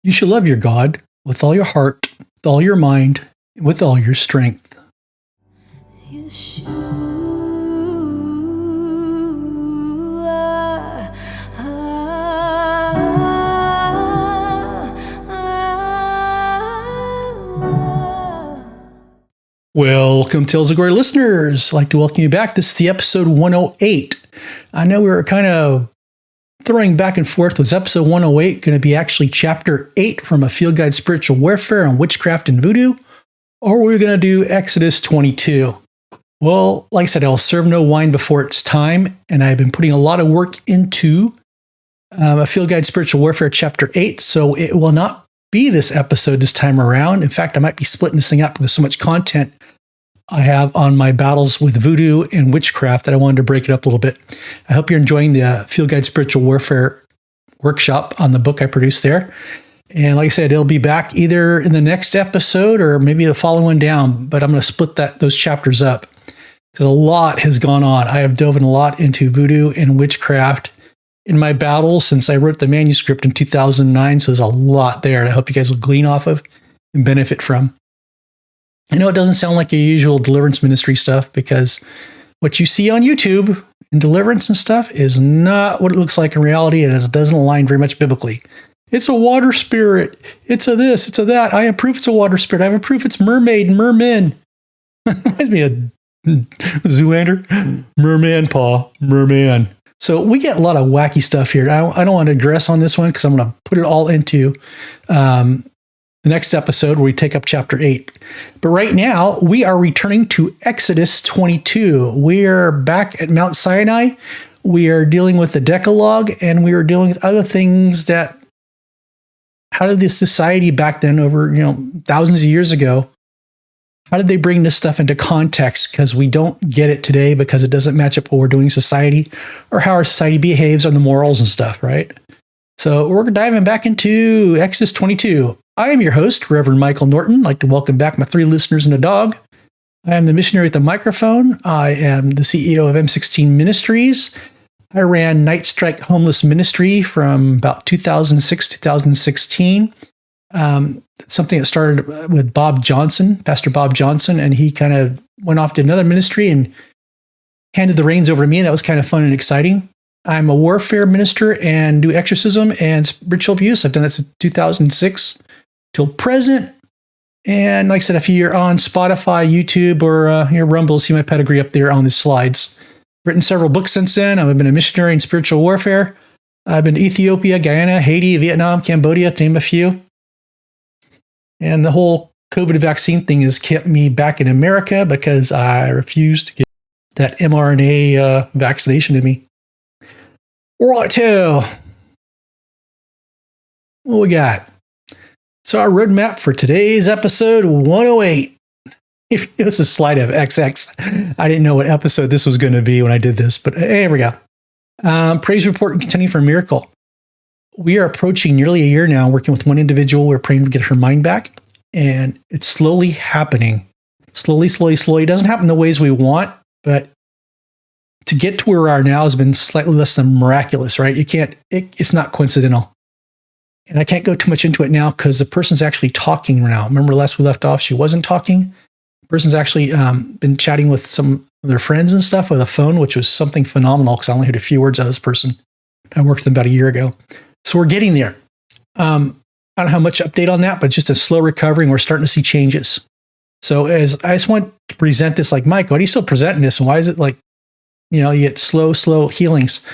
You shall love your God with all your heart, with all your mind, and with all your strength. Welcome, Tales of Glory listeners. I'd like to welcome you back. This is the episode 108. I know we were kind of throwing back and forth. Was episode 108 going to be actually chapter 8 from a field guide spiritual warfare on witchcraft and voodoo? Or we're going to do Exodus 22? Well, like I said, I'll serve no wine before it's time. And I've been putting a lot of work into a field guide spiritual warfare chapter 8. So it will not be this episode this time around. In fact, I might be splitting this thing up because so much content I have on my battles with voodoo and witchcraft that I wanted to break it up a little bit. I hope you're enjoying the Field Guide Spiritual Warfare workshop on the book I produced there. And like I said, it'll be back either in the next episode or maybe the following one down, but I'm going to split those chapters up because a lot has gone on. I have dove in a lot into voodoo and witchcraft in my battles since I wrote the manuscript in 2009, so there's a lot there that I hope you guys will glean off of and benefit from. I know it doesn't sound like your usual deliverance ministry stuff because what you see on YouTube in deliverance and stuff is not what it looks like in reality, and it doesn't align very much biblically. It's a water spirit. It's a this, it's a that. I have proof it's a water spirit. I have proof it's mermaid, merman. Reminds me of Zoolander. Merman, Paul. Merman. So we get a lot of wacky stuff here. I don't want to digress on this one because I'm going to put it all into the next episode where we take up chapter 8. But right now, we are returning to Exodus 22. We are back at Mount Sinai. We are dealing with the Decalogue, and we are dealing with other things that, how did this society back then over, thousands of years ago, how did they bring this stuff into context? Because we don't get it today because it doesn't match up what we're doing in society or how our society behaves on the morals and stuff, right? So we're diving back into Exodus 22. I am your host, Reverend Michael Norton. I'd like to welcome back my 3 listeners and a dog. I am the missionary at the microphone. I am the CEO of M16 Ministries. I ran Night Strike Homeless Ministry from about 2006, 2016. Something that started with Bob Johnson, Pastor Bob Johnson, and he kind of went off to another ministry and handed the reins over to me. And that was kind of fun and exciting. I'm a warfare minister and do exorcism and spiritual abuse. I've done that since 2006 till present. And like I said, if you're on Spotify, YouTube, or your Rumble, see my pedigree up there on the slides. Written several books since then. I've been a missionary in spiritual warfare. I've been to Ethiopia, Guyana, Haiti, Vietnam, Cambodia, to name a few. And the whole COVID vaccine thing has kept me back in America because I refused to get that mRNA vaccination in me. Right, too. What we got? So our roadmap for today's episode 108. If this is a slide of XX, I didn't know what episode this was going to be when I did this, but here we go. Praise report and contending for a miracle. We are approaching nearly a year now working with one individual. We're praying to get her mind back, and it's slowly happening. Slowly. It doesn't happen the ways we want, but to get to where we are now has been slightly less than miraculous, right? It's not coincidental. And I can't go too much into it now because the person's actually talking now. Remember last we left off, she wasn't talking. The person's actually been chatting with some of their friends and stuff with a phone, which was something phenomenal because I only heard a few words out of this person. I worked with them about a year ago. So we're getting there. I don't have much update on that, but just a slow recovery, and we're starting to see changes. So as I just want to present this like, Mike, why are you still presenting this? And why is it like, you get slow healings?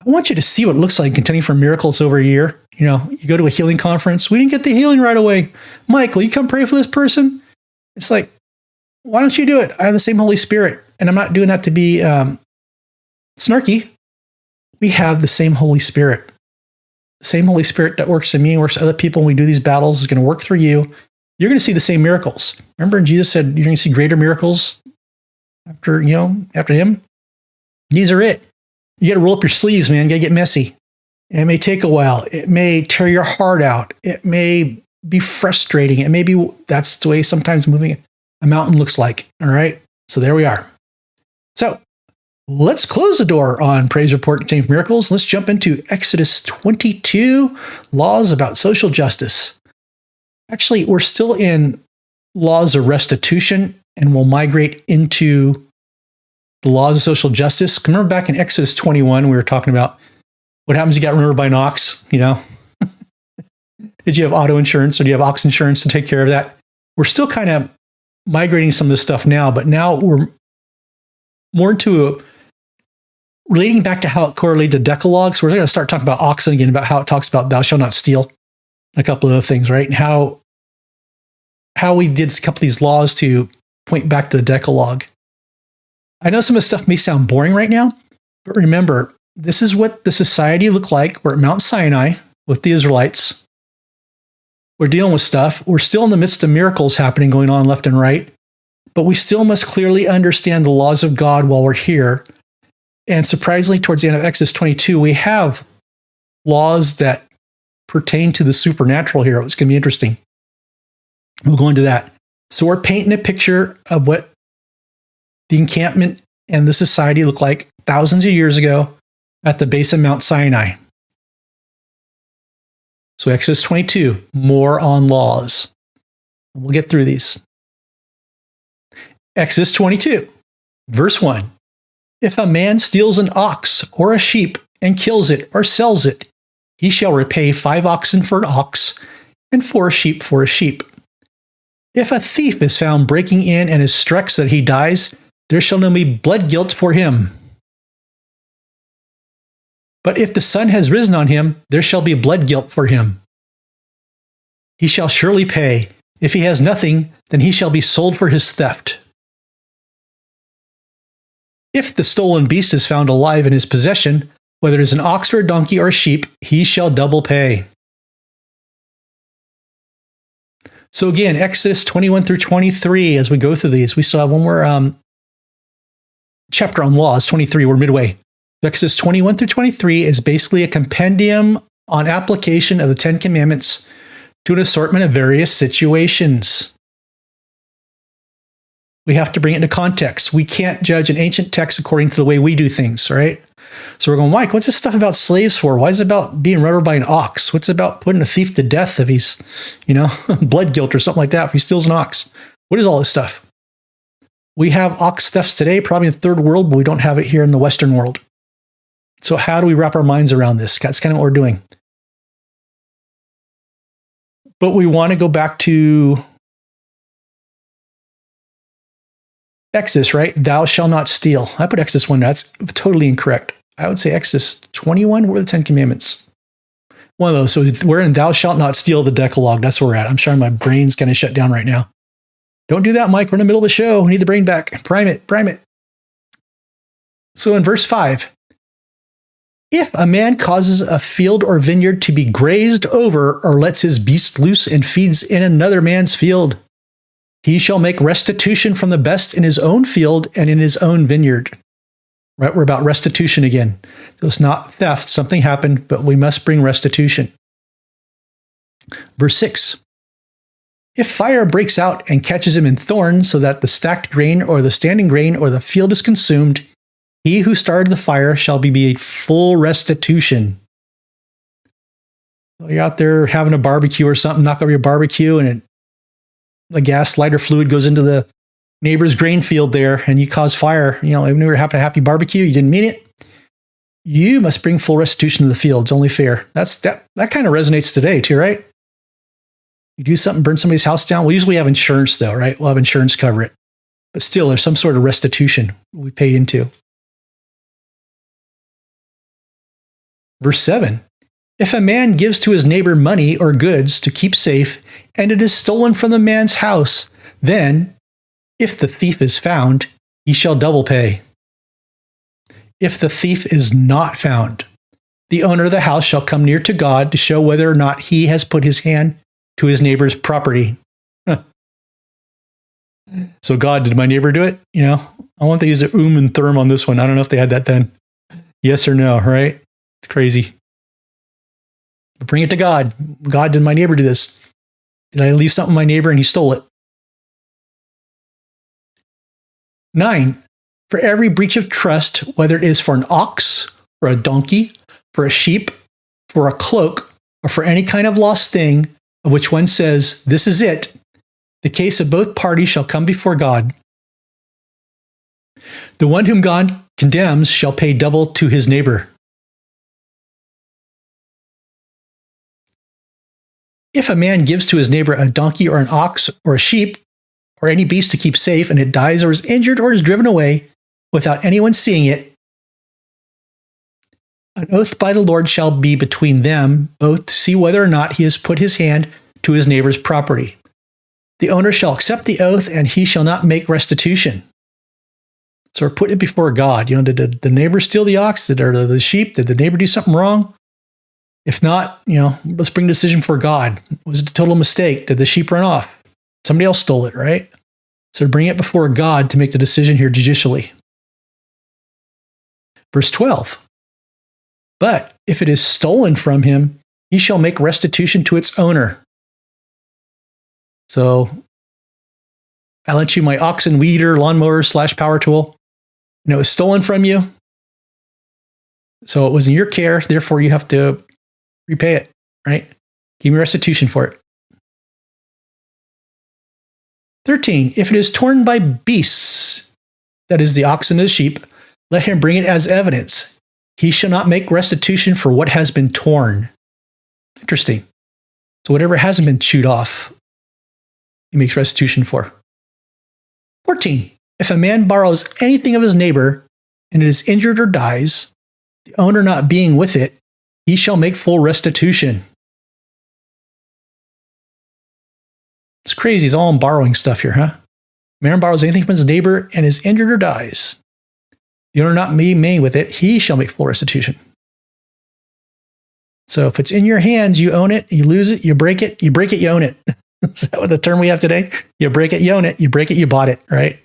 I want you to see what it looks like contending for miracles over a year. You go to a healing conference. We didn't get the healing right away. Mike, will you come pray for this person? It's like, why don't you do it? I have the same Holy Spirit. And I'm not doing that to be snarky. We have the same Holy Spirit. The same Holy Spirit that works in me and works in other people when we do these battles is going to work through you. You're going to see the same miracles. Remember, Jesus said you're going to see greater miracles after him. These are it. You got to roll up your sleeves, man. You got to get messy. It may take a while. It may tear your heart out. It may be frustrating. It may be, that's the way sometimes moving a mountain looks like. All right. So there we are. So Let's close the door on praise report contains miracles. Let's jump into Exodus 22, laws about social justice. Actually, we're still in laws of restitution, and we'll migrate into the laws of social justice. Remember back in Exodus 21, we were talking about what happens if you got run over by an ox, you know? Did you have auto insurance or do you have ox insurance to take care of that? We're still kind of migrating some of this stuff now, but now we're more into relating back to how it correlated to Decalogue. So we're going to start talking about Oxen again, about how it talks about thou shalt not steal, and a couple of other things, right? And how we did a couple of these laws to point back to the Decalogue. I know some of this stuff may sound boring right now, but remember, this is what the society looked like. We're at Mount Sinai with the Israelites. We're dealing with stuff. We're still in the midst of miracles happening, going on left and right, but we still must clearly understand the laws of God while we're here. And surprisingly, towards the end of Exodus 22, we have laws that pertain to the supernatural here. It's going to be interesting. We'll go into that. So we're painting a picture of what the encampment and the society looked like thousands of years ago at the base of Mount Sinai. So Exodus 22, more on laws. We'll get through these. Exodus 22, verse 1. If a man steals an ox or a sheep and kills it or sells it, he shall repay 5 oxen for an ox and 4 sheep for a sheep. If a thief is found breaking in and is struck so that he dies, there shall no be blood guilt for him. But if the sun has risen on him, there shall be blood guilt for him. He shall surely pay. If he has nothing, then he shall be sold for his theft. If the stolen beast is found alive in his possession, whether it is an ox or a donkey or a sheep, he shall double pay. So again, Exodus 21 through 23, as we go through these, we still have one more chapter on laws, 23, we're midway. Exodus 21 through 23 is basically a compendium on application of the 10 Commandments to an assortment of various situations. We have to bring it into context. We can't judge an ancient text according to the way we do things, right? So we're going, Mike, what's this stuff about slaves for? Why is it about being run over by an ox? What's it about putting a thief to death if he's, blood guilt or something like that if he steals an ox? What is all this stuff? We have ox thefts today, probably in the third world, but we don't have it here in the Western world. So how do we wrap our minds around this? That's kind of what we're doing. But we want to go back to Exodus, right? Thou shalt not steal. I put Exodus 1. That's totally incorrect. I would say Exodus 21 were the 10 Commandments. One of those. So we're in thou shalt not steal the Decalogue. That's where we're at. I'm sure my brain's kind of shut down right now. Don't do that, Mike. We're in the middle of a show. We need the brain back. Prime it. So in verse 5, if a man causes a field or vineyard to be grazed over or lets his beast loose and feeds in another man's field, he shall make restitution from the best in his own field and in his own vineyard. Right? We're about restitution again. So it's not theft. Something happened, but we must bring restitution. Verse 6. If fire breaks out and catches him in thorns so that the stacked grain or the standing grain or the field is consumed, he who started the fire shall be made full restitution. So you're out there having a barbecue or something, knock over your barbecue, and the gas lighter fluid goes into the neighbor's grain field there, and you cause fire. Even though you're having a happy barbecue, you didn't mean it. You must bring full restitution to the field. It's only fair. That kind of resonates today too, right? You do something, burn somebody's house down. We usually have insurance though, right? We'll have insurance cover it. But still, there's some sort of restitution we paid into. Verse 7, if a man gives to his neighbor money or goods to keep safe, and it is stolen from the man's house, then, if the thief is found, he shall double pay. If the thief is not found, the owner of the house shall come near to God to show whether or not he has put his hand to his neighbor's property. So God, did my neighbor do it? I want to use the and therm on this one. I don't know if they had that then. Yes or no, right? It's crazy. But bring it to God. God, did my neighbor do this? Did I leave something with my neighbor and he stole it? 9. For every breach of trust, whether it is for an ox or a donkey, for a sheep, for a cloak, or for any kind of lost thing, of which one says, "This is it," the case of both parties shall come before God. The one whom God condemns shall pay double to his neighbor. If a man gives to his neighbor a donkey or an ox or a sheep or any beast to keep safe, and it dies or is injured or is driven away without anyone seeing it, an oath by the Lord shall be between them both to see whether or not he has put his hand to his neighbor's property. The owner shall accept the oath, and he shall not make restitution. So we're putting it before God. Did the neighbor steal the ox? Or the sheep? Did the neighbor do something wrong? If not, let's bring the decision for God. Was it a total mistake? Did the sheep run off? Somebody else stole it, right? So bring it before God to make the decision here judicially. Verse 12. But if it is stolen from him, he shall make restitution to its owner. So I lent you my oxen weeder, lawnmower / power tool, and it was stolen from you. So it was in your care, therefore you have to repay it, right? Give me restitution for it. 13. If it is torn by beasts, that is the oxen and the sheep, let him bring it as evidence. He shall not make restitution for what has been torn. Interesting. So whatever hasn't been chewed off, he makes restitution for. 14. If a man borrows anything of his neighbor, and it is injured or dies, the owner not being with it, he shall make full restitution. It's crazy. It's all in borrowing stuff here, huh? Man borrows anything from his neighbor and is injured or dies. The owner not being with it, he shall make full restitution. So if it's in your hands, you own it, you lose it, you break it, you own it. Is that what the term we have today? You break it, you own it, you break it, you bought it, right?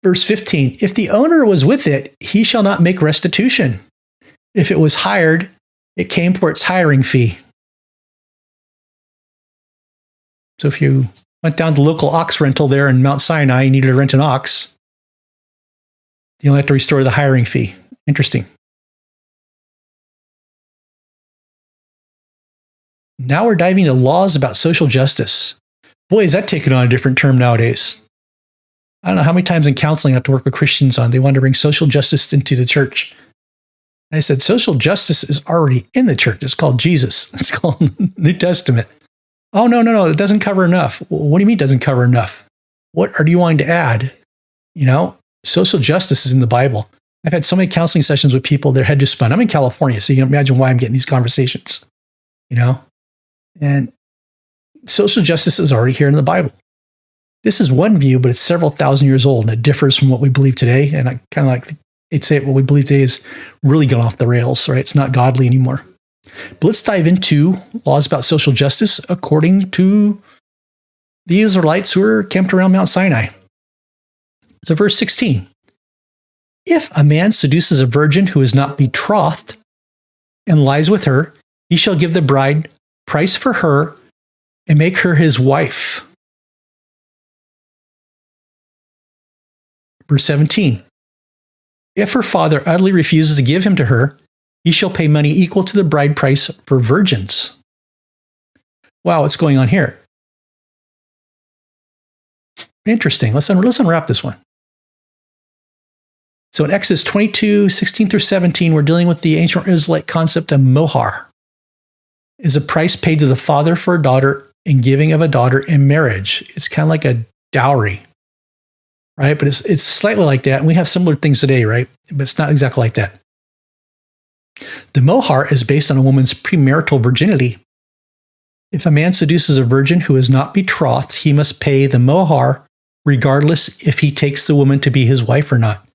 Verse 15, if the owner was with it, he shall not make restitution. If it was hired, it came for its hiring fee. So if you went down to the local ox rental there in Mount Sinai, you needed to rent an ox, you only have to restore the hiring fee. Interesting. Now we're diving into laws about social justice. Boy, is that taken on a different term nowadays. I don't know how many times in counseling I have to work with Christians on, they want to bring social justice into the church. And I said, social justice is already in the church. It's called Jesus. It's called New Testament. Oh, no, it doesn't cover enough. What do you mean it doesn't cover enough? What are you wanting to add? Social justice is in the Bible. I've had so many counseling sessions with people, their head just spun. I'm in California, so you can imagine why I'm getting these conversations, And social justice is already here in the Bible. This is one view, but it's several thousand years old, and it differs from what we believe today. And I kind of like, they'd say what we believe today is really gone off the rails, right? It's not godly anymore. But let's dive into laws about social justice according to the Israelites who were camped around Mount Sinai. So verse 16, if a man seduces a virgin who is not betrothed and lies with her, he shall give the bride price for her and make her his wife. Verse 17, if her father utterly refuses to give him to her, he shall pay money equal to the bride price for virgins. Wow, what's going on here? Interesting. Let's unwrap this one. So in Exodus 22, 16 through 17, we're dealing with the ancient Israelite concept of mohar. Is a price paid to the father for a daughter in giving of a daughter in marriage. It's kind of like a dowry, right? But it's slightly like that. And we have similar things today, right? But it's not exactly like that. The mohar is based on a woman's premarital virginity. If a man seduces a virgin who is not betrothed, he must pay the mohar regardless if he takes the woman to be his wife or not.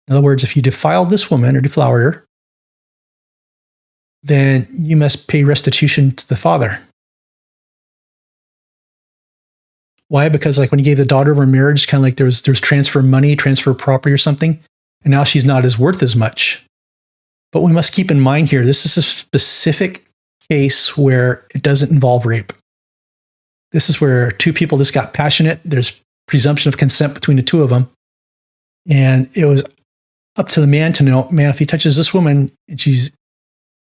In other words, if you defiled this woman or deflowered her, then you must pay restitution to the father. Why? Because like when you gave the daughter over in marriage, kind of like there's transfer money, transfer property or something, and now she's not as worth as much. But we must keep in mind here, this is a specific case where it doesn't involve rape. This is where two people just got passionate. There's presumption of consent between the two of them. And it was up to the man to know, man, if he touches this woman and she's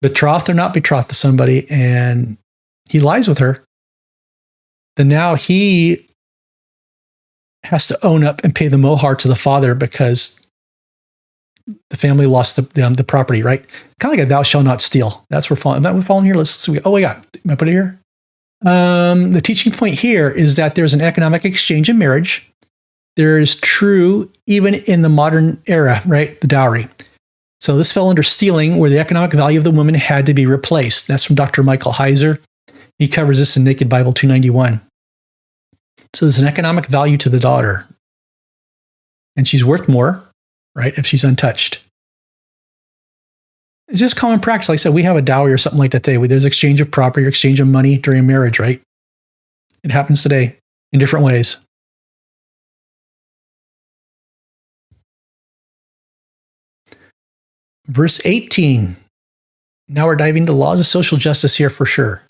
betrothed or not betrothed to somebody and he lies with her, then now he has to own up and pay the mohar to the father because the family lost the property, right? Kind of like a thou shalt not steal. That's where we're following here. Let's see. Oh, we got. Am I put it here? The teaching point here is that there's an economic exchange in marriage. There is true even in the modern era, right? The dowry. So this fell under stealing, where the economic value of the woman had to be replaced. That's from Dr. Michael Heiser. He covers this in Naked Bible 291. So there's an economic value to the daughter, and she's worth more, right, if she's untouched. It's just common practice. Like I said, we have a dowry or something like that today. There's exchange of property or exchange of money during marriage, right? It happens today in different ways. Verse 18. Now we're diving into laws of social justice here for sure.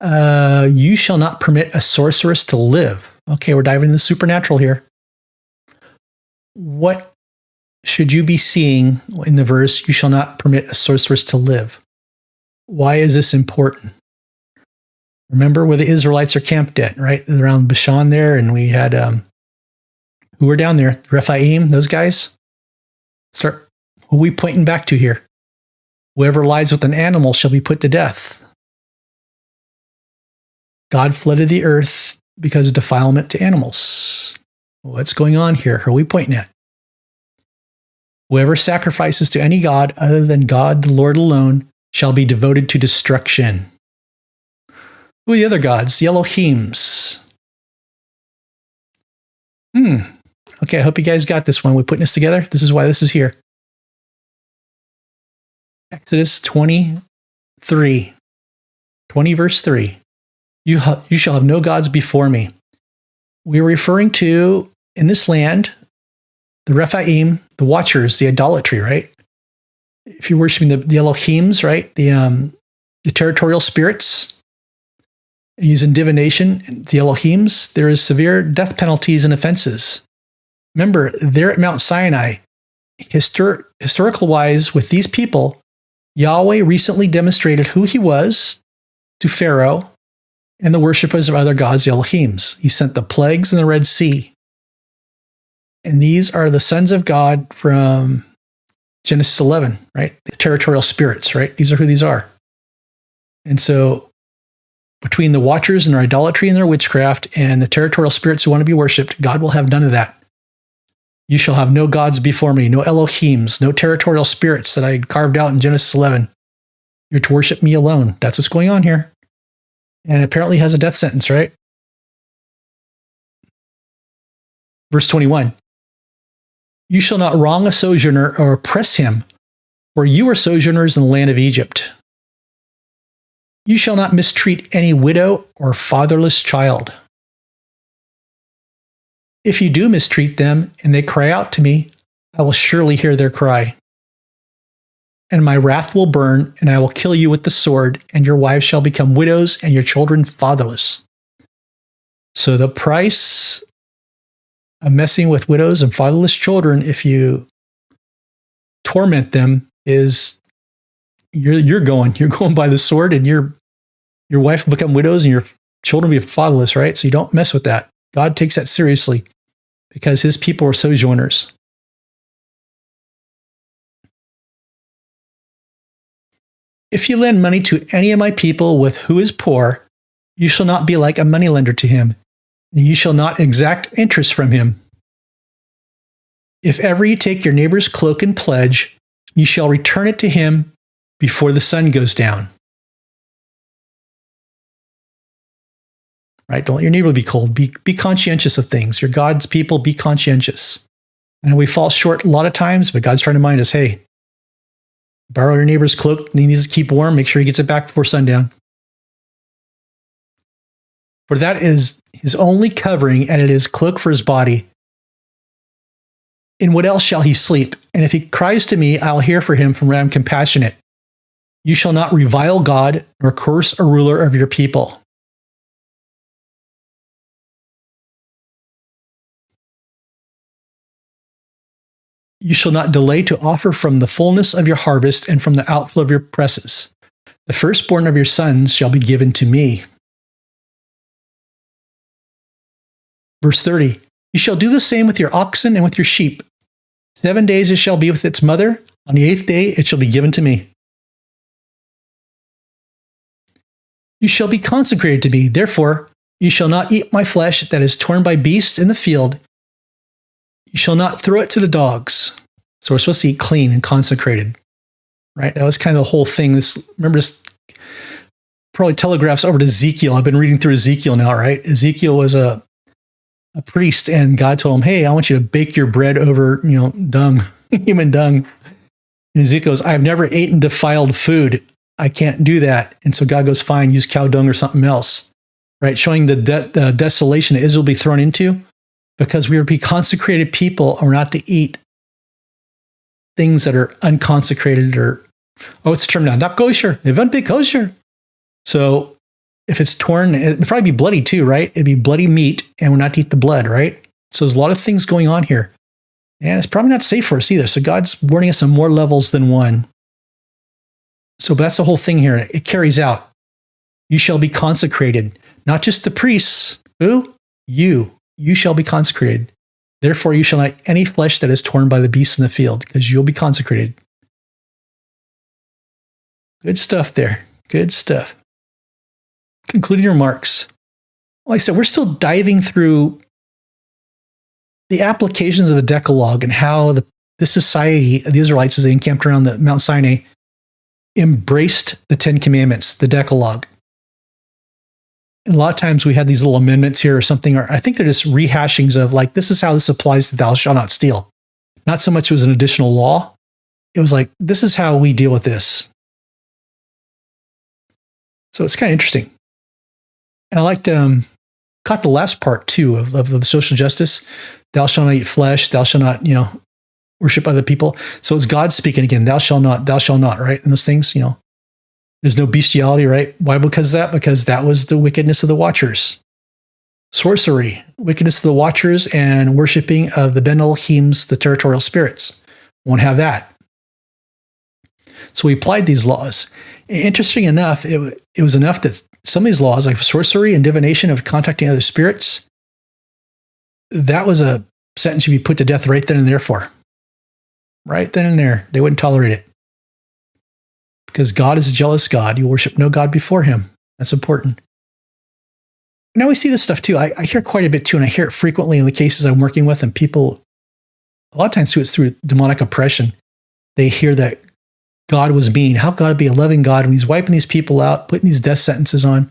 You shall not permit a sorceress to live. Okay, we're diving into the supernatural here. What should you be seeing in the verse, you shall not permit a sorceress to live? Why is this important? Remember where the Israelites are camped at, right? Around Bashan there, and we had, who were down there? Rephaim, those guys? Who are we pointing back to here? Whoever lies with an animal shall be put to death. God flooded the earth because of defilement to animals. What's going on here? Who are we pointing at? Whoever sacrifices to any god other than God, the Lord alone, shall be devoted to destruction. Who are the other gods? The Elohims. Okay, I hope you guys got this one. We're putting this together. This is why this is here. Exodus 23, 20 verse 3. You shall have no gods before me. We are referring to, in this land, the Rephaim, the watchers, the idolatry, right? If you're worshiping the Elohims, right? The territorial spirits, using divination, the Elohims, there is severe death penalties and offenses. Remember, they're at Mount Sinai. Historical-wise, with these people, Yahweh recently demonstrated who he was to Pharaoh and the worshippers of other gods, the Elohims. He sent the plagues in the Red Sea. And these are the sons of God from Genesis 11, right? The territorial spirits, right? These are who these are. And so between the watchers and their idolatry and their witchcraft and the territorial spirits who want to be worshipped, God will have none of that. You shall have no gods before me, no Elohims, no territorial spirits that I carved out in Genesis 11. You're to worship me alone. That's what's going on here. And it apparently has a death sentence, right? Verse 21. You shall not wrong a sojourner or oppress him, for you are sojourners in the land of Egypt. You shall not mistreat any widow or fatherless child. If you do mistreat them and they cry out to me, I will surely hear their cry. And my wrath will burn, and I will kill you with the sword, and your wives shall become widows, and your children fatherless. So the price of messing with widows and fatherless children, if you torment them, is you're going by the sword, and your wife will become widows, and your children will be fatherless, right? So you don't mess with that. God takes that seriously because his people are sojourners. If you lend money to any of my people with who is poor, you shall not be like a moneylender to him, and you shall not exact interest from him. If ever you take your neighbor's cloak in pledge, you shall return it to him before the sun goes down. Right? Don't let your neighbor be cold. Be conscientious of things. You're God's people. Be conscientious. I know we fall short a lot of times, but God's trying to remind us, hey, borrow your neighbor's cloak. He needs to keep warm. Make sure he gets it back before sundown. For that is his only covering, and it is cloak for his body. In what else shall he sleep? And if he cries to me, I'll hear for him, for I am compassionate. You shall not revile God, nor curse a ruler of your people. You shall not delay to offer from the fullness of your harvest and from the outflow of your presses. The firstborn of your sons shall be given to me. Verse 30, you shall do the same with your oxen and with your sheep. 7 days it shall be with its mother. On the 8th day it shall be given to me. You shall be consecrated to me. Therefore, you shall not eat my flesh that is torn by beasts in the field. You shall not throw it to the dogs. So we're supposed to eat clean and consecrated, right? That was kind of the whole thing. Remember this probably telegraphs over to Ezekiel. I've been reading through Ezekiel now, right? Ezekiel was a priest, and God told him, hey, I want you to bake your bread over, dung, human dung. And Ezekiel goes, I've never eaten defiled food. I can't do that. And so God goes, fine, use cow dung or something else, right? Showing the desolation that Israel will be thrown into, because we are to be consecrated people, and we're not to eat things that are unconsecrated or, what's the term now? Not kosher. It won't be kosher. So if it's torn, it'd probably be bloody too, right? It'd be bloody meat, and we're not to eat the blood, right? So there's a lot of things going on here. And it's probably not safe for us either. So God's warning us on more levels than one. So that's the whole thing here. It carries out. You shall be consecrated. Not just the priests. Who? You. You shall be consecrated. Therefore, you shall not eat any flesh that is torn by the beasts in the field, because you'll be consecrated. Good stuff there. Good stuff. Concluding remarks. Like I said, we're still diving through the applications of the Decalogue and how the society of the Israelites, as they encamped around the Mount Sinai, embraced the Ten Commandments, the Decalogue. And a lot of times we had these little amendments here or something, or I think they're just rehashings of like, this is how this applies to thou shalt not steal. Not so much it was an additional law. It was like, this is how we deal with this. So it's kind of interesting. And I liked, caught the last part too of the social justice. Thou shalt not eat flesh. Thou shalt not, worship other people. So it's God speaking again. Thou shalt not, right? And those things, there's no bestiality, right? Why? Because that was the wickedness of the watchers. Sorcery, wickedness of the watchers, and worshiping of the Ben Elohims, the territorial spirits. Won't have that. So we applied these laws. Interesting enough, it was enough that some of these laws, like sorcery and divination of contacting other spirits, that was a sentence you'd be put to death right then and there for. Right then and there. They wouldn't tolerate it. Because God is a jealous God. You worship no God before him. That's important. Now we see this stuff too. I hear quite a bit too, and I hear it frequently in the cases I'm working with, and people, a lot of times too, it's through demonic oppression. They hear that God was mean. How God would be a loving God when he's wiping these people out, putting these death sentences on?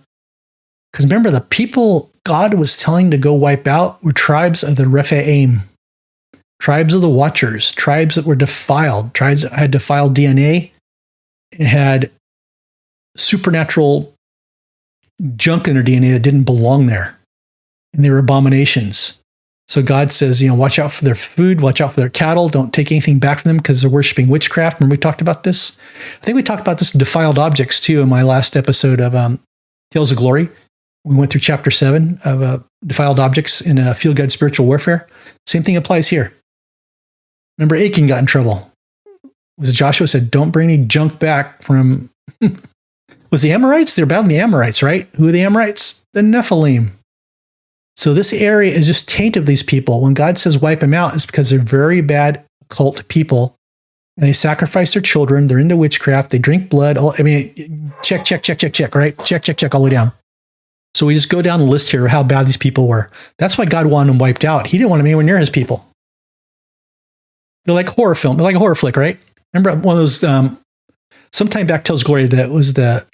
Because remember, the people God was telling to go wipe out were tribes of the Rephaim, tribes of the Watchers, tribes that were defiled, tribes that had defiled DNA and had supernatural junk in their DNA that didn't belong there. And they were abominations. So God says, watch out for their food, watch out for their cattle, don't take anything back from them because they're worshiping witchcraft. Remember we talked about this? I think we talked about this defiled objects too in my last episode of Tales of Glory. We went through chapter 7 of defiled objects in Field Guide Spiritual Warfare. Same thing applies here. Remember Achan got in trouble. Was it Joshua said, don't bring any junk back from... Was the Amorites? They're battling the Amorites, right? Who are the Amorites? The Nephilim. So this area is just taint of these people. When God says wipe them out, it's because they're very bad occult people. And they sacrifice their children. They're into witchcraft. They drink blood. Check, right? Check all the way down. So we just go down the list here of how bad these people were. That's why God wanted them wiped out. He didn't want them anywhere near his people. They're like horror film. They're like a horror flick, right? Remember one of those, sometime back tells Glory that was the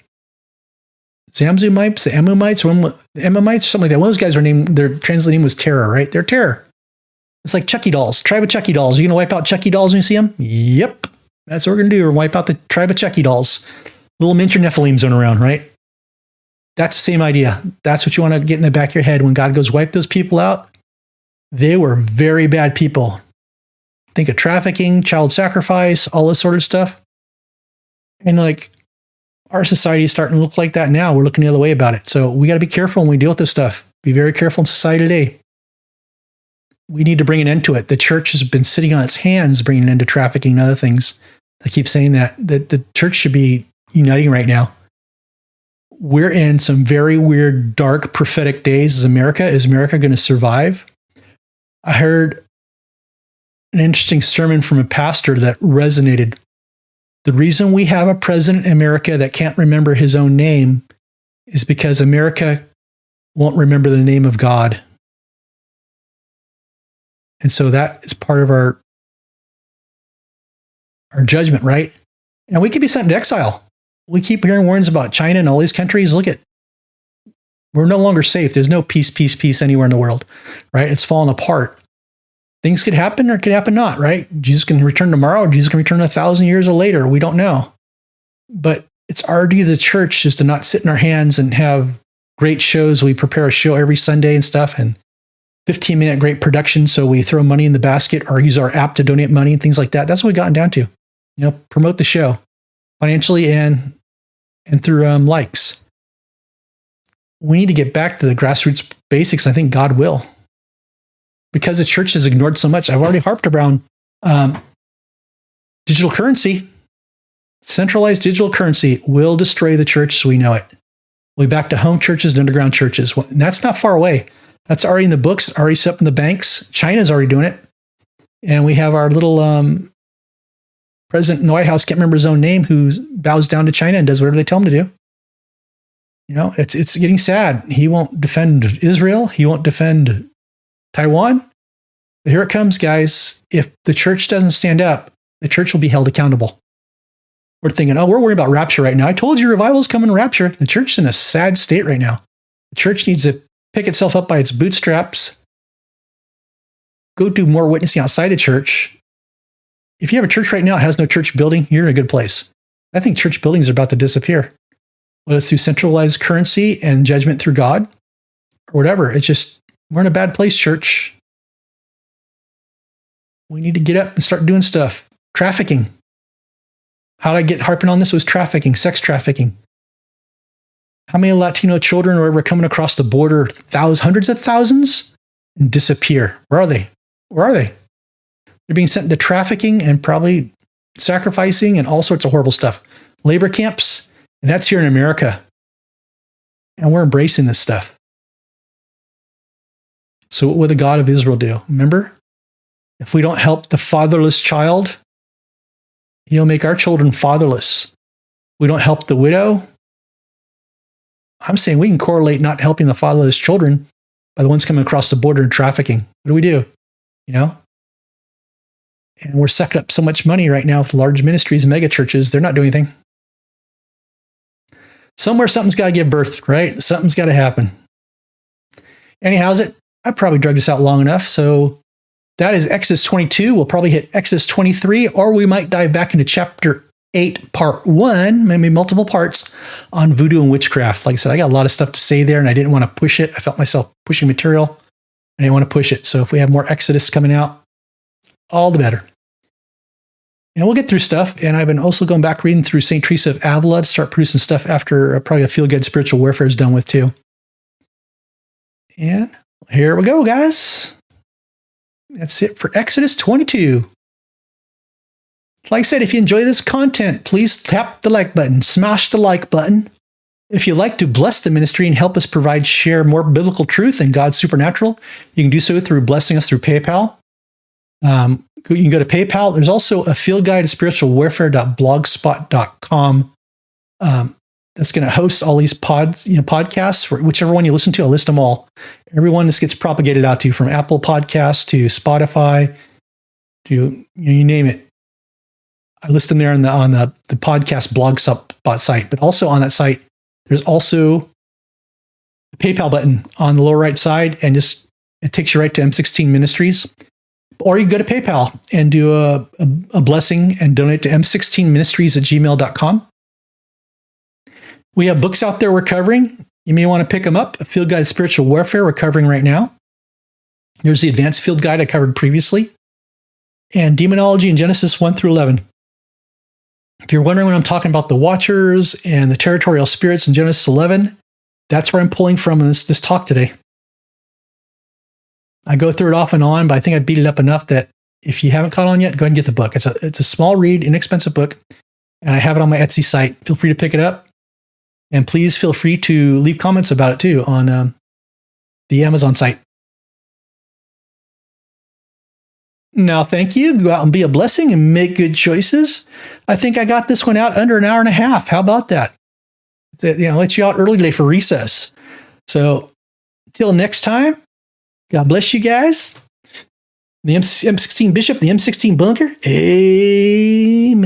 Zamzumites, the Ammonites, or Ammonites, or something like that. One of those guys were named, their translated name was Terror, right? They're Terror. It's like Chucky dolls, tribe of Chucky dolls. Are you going to wipe out Chucky dolls when you see them? Yep. That's what we're going to do. We're going to wipe out the tribe of Chucky dolls. Little miniature Nephilims running around, right? That's the same idea. That's what you want to get in the back of your head when God goes wipe those people out. They were very bad people. Think of trafficking, child sacrifice, all this sort of stuff. And like our society is starting to look like that now. We're looking the other way about it. So we got to be careful when we deal with this stuff. Be very careful in society today. We need to bring an end to it. The church has been sitting on its hands bringing an end to trafficking and other things. I keep saying that the church should be uniting right now. We're in some very weird, dark, prophetic days as America. Is America going to survive? I heard an interesting sermon from a pastor that resonated. The reason we have a president in America that can't remember his own name is because America won't remember the name of God. And so that is part of our judgment, right? And we could be sent into exile. We keep hearing warnings about China and all these countries. Look at, we're no longer safe. There's no peace anywhere in the world, right? It's fallen apart. Things could happen or it could happen not, right? Jesus can return tomorrow, or Jesus can return 1,000 years or later. We don't know. But it's our duty of the church just to not sit in our hands and have great shows. We prepare a show every Sunday and stuff, and 15-minute great production. So we throw money in the basket or use our app to donate money and things like that. That's what we've gotten down to. Promote the show financially and through likes. We need to get back to the grassroots basics. I think God will. Because the church has ignored so much. I've already harped around digital currency. Centralized digital currency will destroy the church as we know it. We'll be back to home churches and underground churches. And that's not far away. That's already in the books, already set up in the banks. China's already doing it. And we have our little president in the White House, can't remember his own name, who bows down to China and does whatever they tell him to do. It's getting sad. He won't defend Israel. He won't defend Taiwan. But here it comes, guys. If the church doesn't stand up, the church will be held accountable. We're thinking, we're worried about rapture right now. I told you revival's coming, rapture. The church is in a sad state right now. The church needs to pick itself up by its bootstraps. Go do more witnessing outside the church. If you have a church right now that has no church building, you're in a good place. I think church buildings are about to disappear. Whether it's through centralized currency and judgment through God or whatever. It's just, we're in a bad place, church. We need to get up and start doing stuff. Trafficking. How did I get harping on this? It was trafficking, sex trafficking. How many Latino children are ever coming across the border, hundreds of thousands, and disappear? Where are they? They're being sent into trafficking and probably sacrificing and all sorts of horrible stuff. Labor camps, and that's here in America. And we're embracing this stuff. So what would the God of Israel do? Remember? If we don't help the fatherless child, he'll make our children fatherless. We don't help the widow. I'm saying we can correlate not helping the fatherless children by the ones coming across the border and trafficking. What do we do? And we're sucking up so much money right now with large ministries and mega churches. They're not doing anything. Somewhere something's got to give birth, right? Something's got to happen. Anyhow, I probably dragged this out long enough. So that is Exodus 22. We'll probably hit Exodus 23, or we might dive back into chapter 8, part 1, maybe multiple parts on voodoo and witchcraft. Like I said, I got a lot of stuff to say there, and I didn't want to push it. I felt myself pushing material. I didn't want to push it. So if we have more Exodus coming out, all the better. And we'll get through stuff. And I've been also going back reading through St. Teresa of Avila to start producing stuff after probably a feel-good spiritual warfare is done with too. And here we go, guys. That's it for Exodus 22. Like I said, if you enjoy this content, please tap the like button, smash the like button. If you'd like to bless the ministry and help us share more biblical truth and God's supernatural, you can do so through blessing us through PayPal. You can go to PayPal. There's also a field guide to spiritual warfare.blogspot.com. That's going to host all these podcasts for whichever one you listen to. I'll list them all. Everyone this gets propagated out to, from Apple Podcasts to Spotify to you name it. I list them there on the podcast blog spot site. But also on that site, there's also a PayPal button on the lower right side, and it takes you right to M16 Ministries. Or you can go to PayPal and do a blessing and donate to m16ministries@gmail.com. We have books out there we're covering. You may want to pick them up. A Field Guide to Spiritual Warfare we're covering right now. There's the Advanced Field Guide I covered previously. And Demonology in Genesis 1 through 11. If you're wondering when I'm talking about the Watchers and the Territorial Spirits in Genesis 11, that's where I'm pulling from in this talk today. I go through it off and on, but I think I beat it up enough that if you haven't caught on yet, go ahead and get the book. It's a small read, inexpensive book, and I have it on my Etsy site. Feel free to pick it up, and please feel free to leave comments about it too on the Amazon site. Now, thank you. Go out and be a blessing and make good choices. I think I got this one out under an hour and a half. How about that? Let you out early today for recess. So until next time, God bless you guys. The M16 Bishop, the M16 Bunker. Amen.